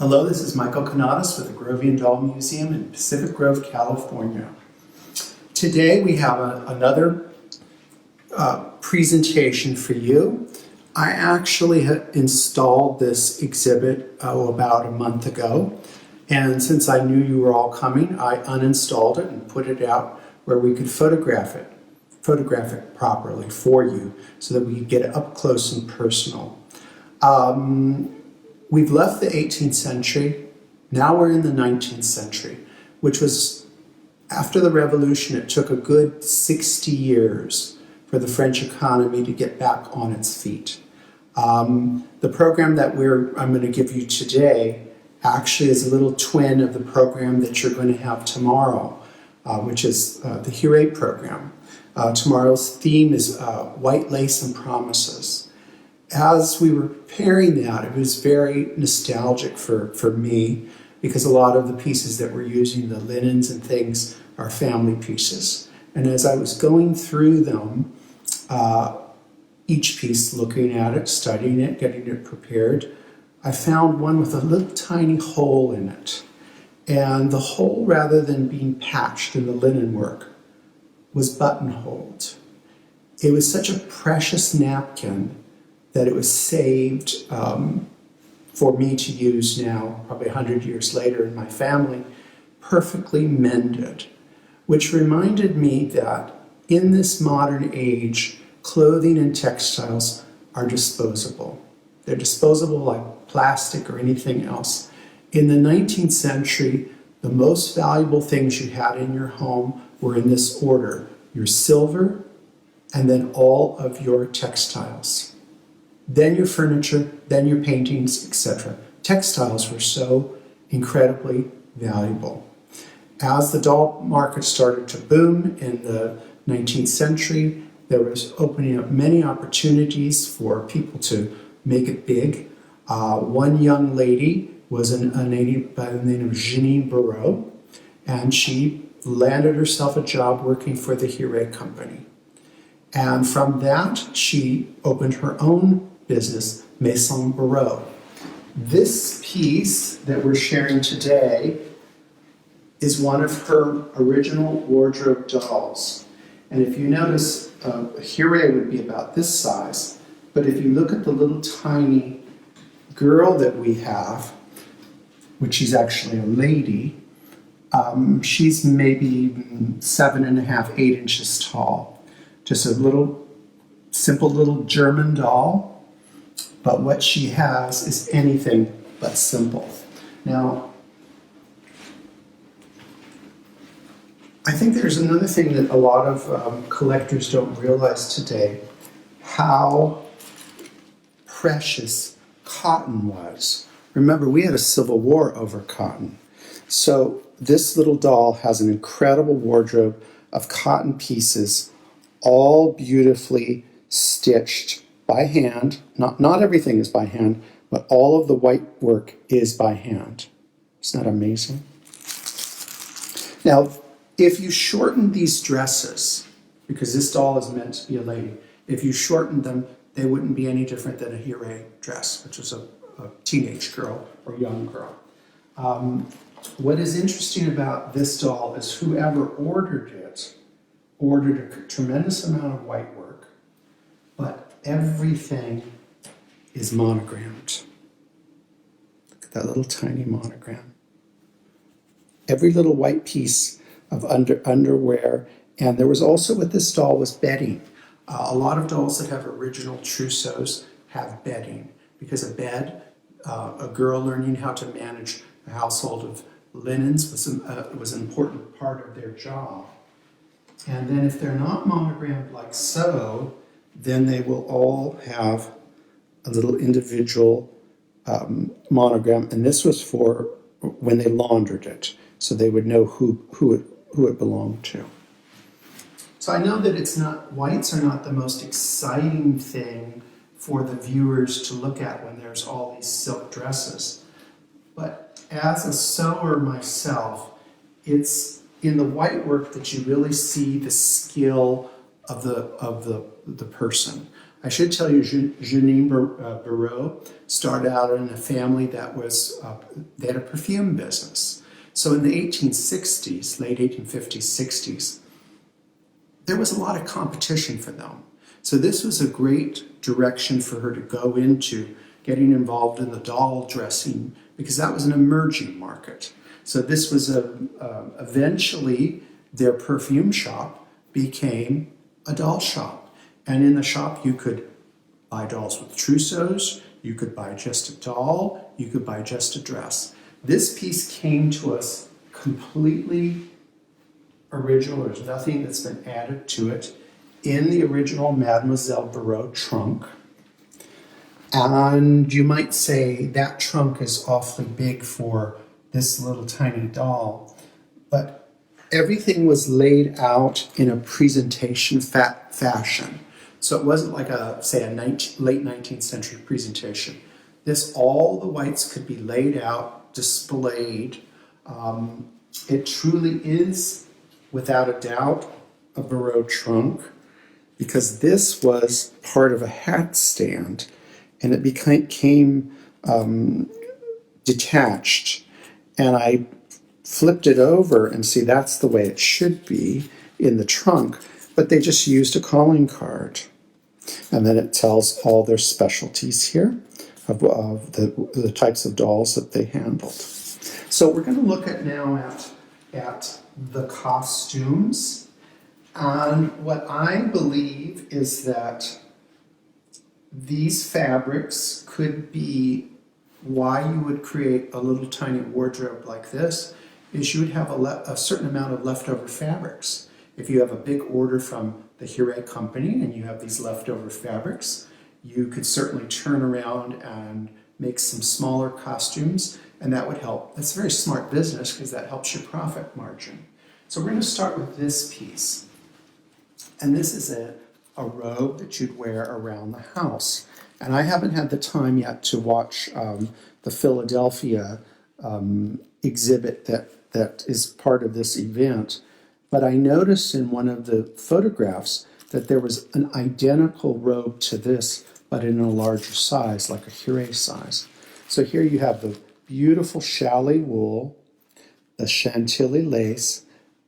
Hello, this is Michael Canadas with the Grovian Doll Museum in Pacific Grove, California. Today we have another presentation for you. I actually had installed this exhibit about a month ago, and since I knew you were all coming, I uninstalled it and put it out where we could photograph it properly for you so that we could get it up close and personal. We've left the 18th century, now we're in the 19th century, which was, after the Revolution, it took a good 60 years for the French economy to get back on its feet. The program that I'm going to give you today actually is a little twin of the program that you're going to have tomorrow, which is the Hiré program. Tomorrow's theme is White Lace and Promises. As we were preparing that, it was very nostalgic for me because a lot of the pieces that we're using, the linens and things, are family pieces. And as I was going through them, each piece, looking at it, studying it, getting it prepared, I found one with a little tiny hole in it. And the hole, rather than being patched in the linen work, was buttonholed. It was such a precious napkin that it was saved for me to use now, probably 100 years later in my family, perfectly mended, which reminded me that in this modern age, clothing and textiles are disposable. They're disposable like plastic or anything else. In the 19th century, the most valuable things you had in your home were in this order: your silver, and then all of your textiles. Then your furniture, then your paintings, etc. Textiles were so incredibly valuable. As the doll market started to boom in the 19th century, there was opening up many opportunities for people to make it big. One young lady was a lady by the name of Maison Bereux, and she landed herself a job working for the Hiré company. And from that, she opened her own business, Maison Bereux. This piece that we're sharing today is one of her original wardrobe dolls. And if you notice, a Hiré would be about this size, but if you look at the little tiny girl that we have, which is actually a lady, she's maybe 7.5, 8 inches tall. Just a little, simple little German doll. But what she has is anything but simple. Now, I think there's another thing that a lot of collectors don't realize today: how precious cotton was. Remember, we had a civil war over cotton. So this little doll has an incredible wardrobe of cotton pieces, all beautifully stitched by hand. Not everything is by hand, but all of the white work is by hand. Isn't that amazing? Now, if you shorten these dresses, because this doll is meant to be a lady, if you shortened them, they wouldn't be any different than a Hiré dress, which was a teenage girl or young girl. What is interesting about this doll is whoever ordered it ordered a tremendous amount of white work, but everything is monogrammed. Look at that little tiny monogram. Every little white piece of underwear. And there was also, with this doll, was bedding. A lot of dolls that have original trousseaus have bedding, because a bed, a girl learning how to manage a household of linens was an important part of their job. And then if they're not monogrammed like so, then they will all have a little individual monogram. And this was for when they laundered it, so they would know who it belonged to. So I know that whites are not the most exciting thing for the viewers to look at when there's all these silk dresses. But as a sewer myself, it's in the white work that you really see the skill of the person. I should tell you, Janine Bereux started out in a family that was, they had a perfume business. So in the 1860s, late 1850s, 60s, there was a lot of competition for them. So this was a great direction for her to go into, getting involved in the doll dressing, because that was an emerging market. So this was eventually their perfume shop became a doll shop. And in the shop you could buy dolls with trousseaus, you could buy just a doll, you could buy just a dress. This piece came to us completely original. There's nothing that's been added to it, in the original Mademoiselle Bereux trunk. And you might say that trunk is awfully big for this little tiny doll, but everything was laid out in a presentation fashion. So it wasn't like say a late 19th century presentation. All the whites could be laid out, displayed. It truly is, without a doubt, a Bereux trunk, because this was part of a hat stand, and it became detached. And I flipped it over and see that's the way it should be in the trunk, but they just used a calling card. And then it tells all their specialties here of the types of dolls that they handled. So we're going to look at now at the costumes. And what I believe is that these fabrics could be why you would create a little tiny wardrobe like this, is you would have a certain amount of leftover fabrics. If you have a big order from the Huret company and you have these leftover fabrics, you could certainly turn around and make some smaller costumes, and that would help. That's a very smart business because that helps your profit margin. So we're going to start with this piece. And this is a robe that you'd wear around the house. And I haven't had the time yet to watch the Philadelphia exhibit that is part of this event. But I noticed in one of the photographs that there was an identical robe to this, but in a larger size, like a Huret size. So here you have the beautiful challis wool, the chantilly lace,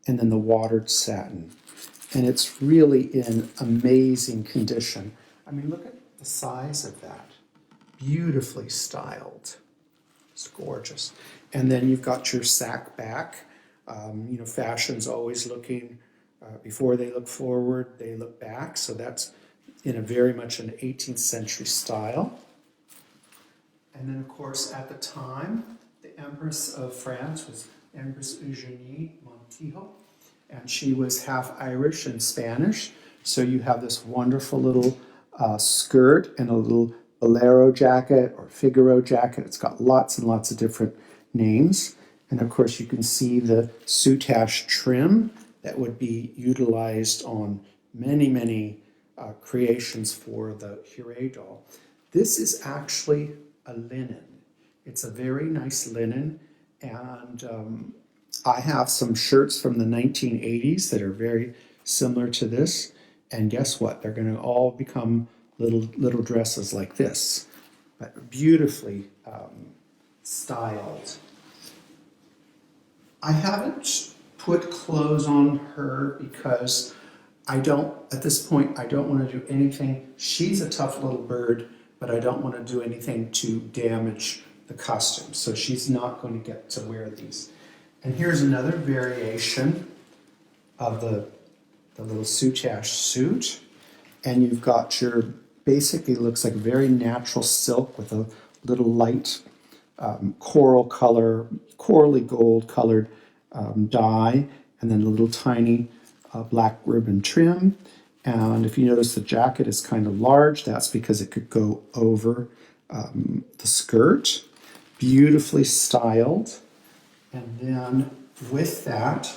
and then the watered satin. And it's really in amazing condition. I mean, look at the size of that. Beautifully styled. It's gorgeous. And then you've got your sack back. Fashion's always looking, before they look forward, they look back. So that's in a very much an 18th century style. And then, of course, at the time, the Empress of France was Empress Eugénie Montijo, and she was half Irish and Spanish. So you have this wonderful little skirt and a little bolero jacket or Figaro jacket. It's got lots and lots of different names. And of course, you can see the soutache trim that would be utilized on many, many creations for the Huret doll. This is actually a linen. It's a very nice linen, and I have some shirts from the 1980s that are very similar to this, and guess what? They're going to all become little dresses like this, but beautifully styled. I haven't put clothes on her because at this point, I don't want to do anything. She's a tough little bird, but I don't want to do anything to damage the costume. So she's not going to get to wear these. And here's another variation of the little soutache suit. And you've got basically looks like very natural silk with a little light corally gold colored dye, and then a little tiny black ribbon trim. And if you notice, the jacket is kind of large. That's because it could go over the skirt. Beautifully styled. And then with that,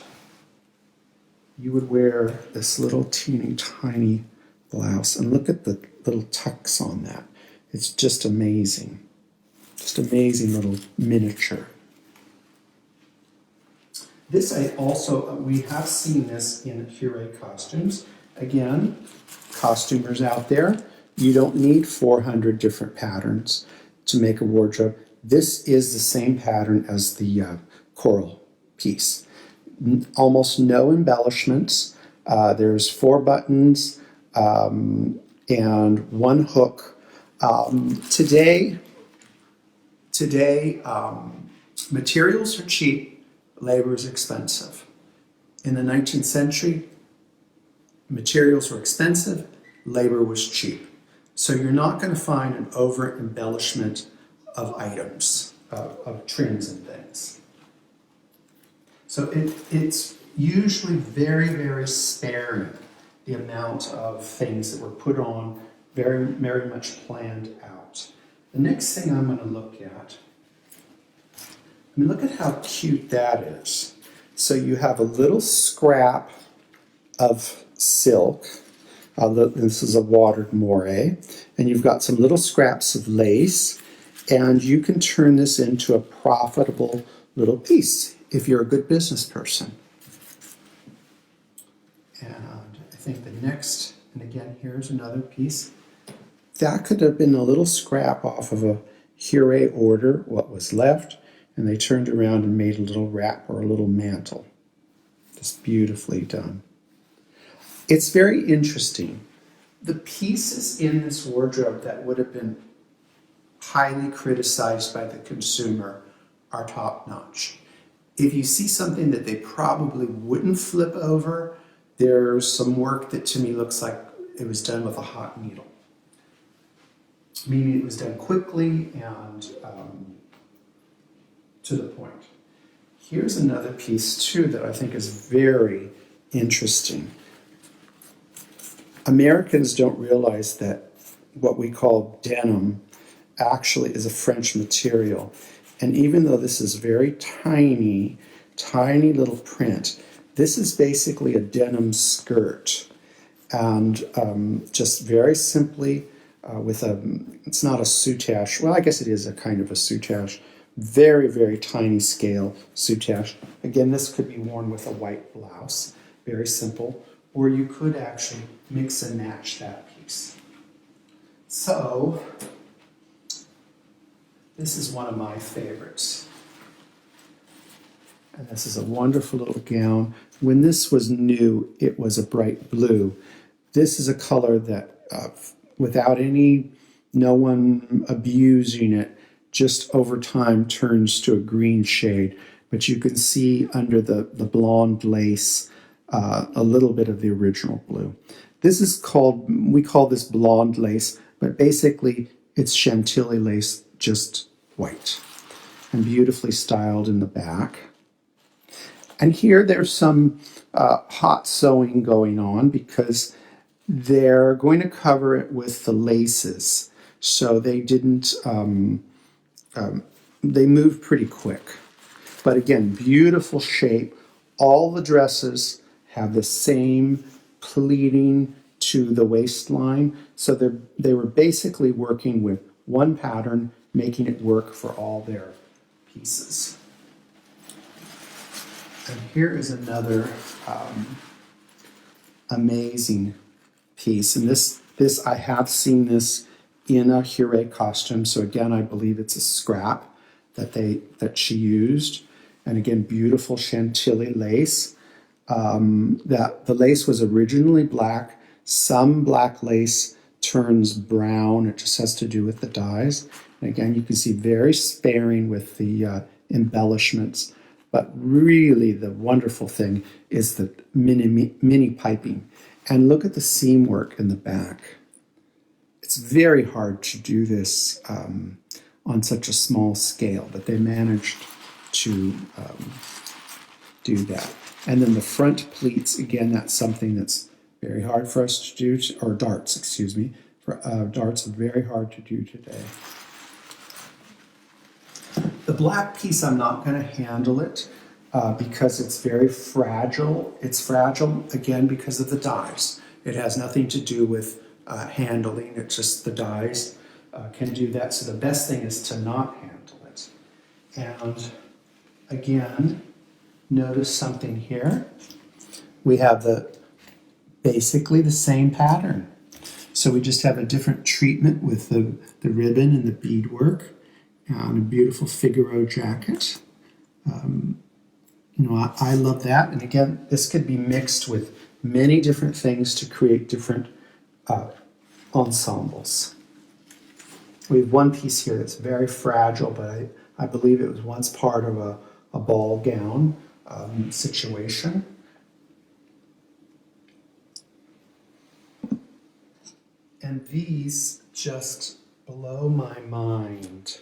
you would wear this little teeny tiny blouse. And look at the little tucks on that. It's just amazing. Just amazing little miniature. We have seen this in Huret costumes. Again, costumers out there, You don't need 400 different patterns to make a wardrobe. This is the same pattern as the coral piece. Almost no embellishments. There's 4 buttons and 1 hook. Today, materials are cheap, labor is expensive. In the 19th century, materials were expensive, labor was cheap. So you're not going to find an over-embellishment of items, of trims and things. So it's usually very, very sparing, the amount of things that were put on, very, very much planned out. The next thing I'm going to look at, look at how cute that is. So you have a little scrap of silk. This is a watered moire. And you've got some little scraps of lace. And you can turn this into a profitable little piece if you're a good business person. And I think the next, and again, here's another piece. That could have been a little scrap off of a Hure order, what was left, and they turned around and made a little wrap or a little mantle. Just beautifully done. It's very interesting. The pieces in this wardrobe that would have been highly criticized by the consumer are top-notch. If you see something that they probably wouldn't flip over, there's some work that to me looks like it was done with a hot needle. Meaning it was done quickly and to the point. Here's another piece too that I think is very interesting. Americans don't realize that what we call denim actually is a French material. And even though this is very tiny, tiny little print, this is basically a denim skirt. And just very simply with it's not a soutache. Well, I guess it is a kind of a soutache. Very, very tiny scale soutache. Again, this could be worn with a white blouse. Very simple. Or you could actually mix and match that piece. So, this is one of my favorites. And this is a wonderful little gown. When this was new, it was a bright blue. This is a color that, without no one abusing it, just over time turns to a green shade. But you can see under the blonde lace a little bit of the original blue. This is we call this blonde lace, but basically it's Chantilly lace, just white, and beautifully styled in the back. And here there's some hot sewing going on because they're going to cover it with the laces. So they didn't, they moved pretty quick. But again, beautiful shape. All the dresses have the same pleating to the waistline. So they were basically working with one pattern, making it work for all their pieces. And here is another amazing piece. And this I have seen this in a Hure costume. So again, I believe it's a scrap that she used. And again, beautiful Chantilly lace. That the lace was originally black. Some black lace turns brown. It just has to do with the dyes. And again, you can see very sparing with the embellishments. But really the wonderful thing is the mini piping. And look at the seam work in the back. It's very hard to do this on such a small scale, but they managed to do that. And then the front pleats, again, that's something that's very hard for us to do, or darts, excuse me. Darts are very hard to do today. The black piece, I'm not going to handle it because it's very fragile. It's fragile, again, because of the dyes. It has nothing to do with handling. It's just the dyes can do that. So the best thing is to not handle it. And again, notice something here. We have basically the same pattern. So we just have a different treatment with the ribbon and the beadwork and a beautiful Figaro jacket. I love that. And again, this could be mixed with many different things to create different ensembles. We have one piece here that's very fragile, but I believe it was once part of a ball gown situation. And these just blow my mind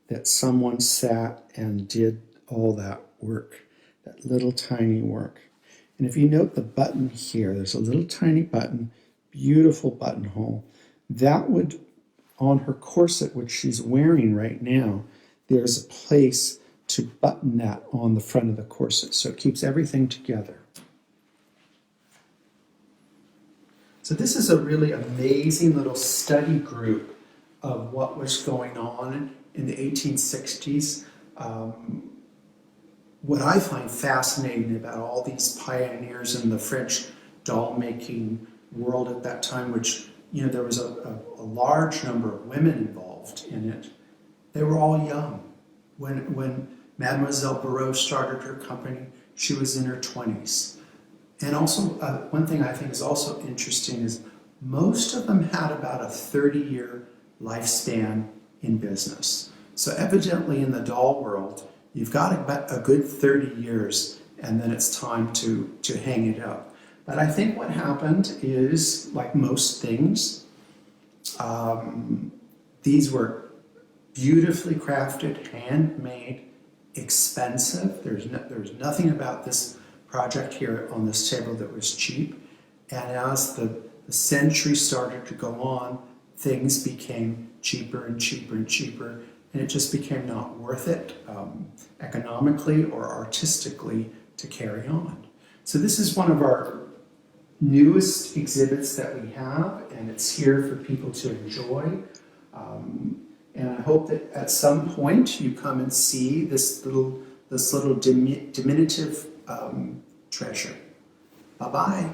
that someone sat and did all that work, that little tiny work. And if you note the button here, there's a little tiny button, beautiful buttonhole. That would, on her corset, which she's wearing right now, there's a place to button that on the front of the corset, so it keeps everything together. So this is a really amazing little study group of what was going on in the 1860s. What I find fascinating about all these pioneers in the French doll making world at that time, which, there was a large number of women involved in it. They were all young. When Mademoiselle Bereux started her company, she was in her 20s. And also, one thing I think is also interesting is most of them had about a 30-year lifespan in business. So evidently in the doll world, you've got a good 30 years and then it's time to hang it up. But I think what happened is, like most things, these were beautifully crafted, handmade, expensive. There's nothing about this project here on this table that was cheap. And as the century started to go on, things became cheaper and cheaper and cheaper, and it just became not worth it economically or artistically to carry on. So this is one of our newest exhibits that we have, and it's here for people to enjoy. And I hope that at some point you come and see this little diminutive treasure. Bye-bye.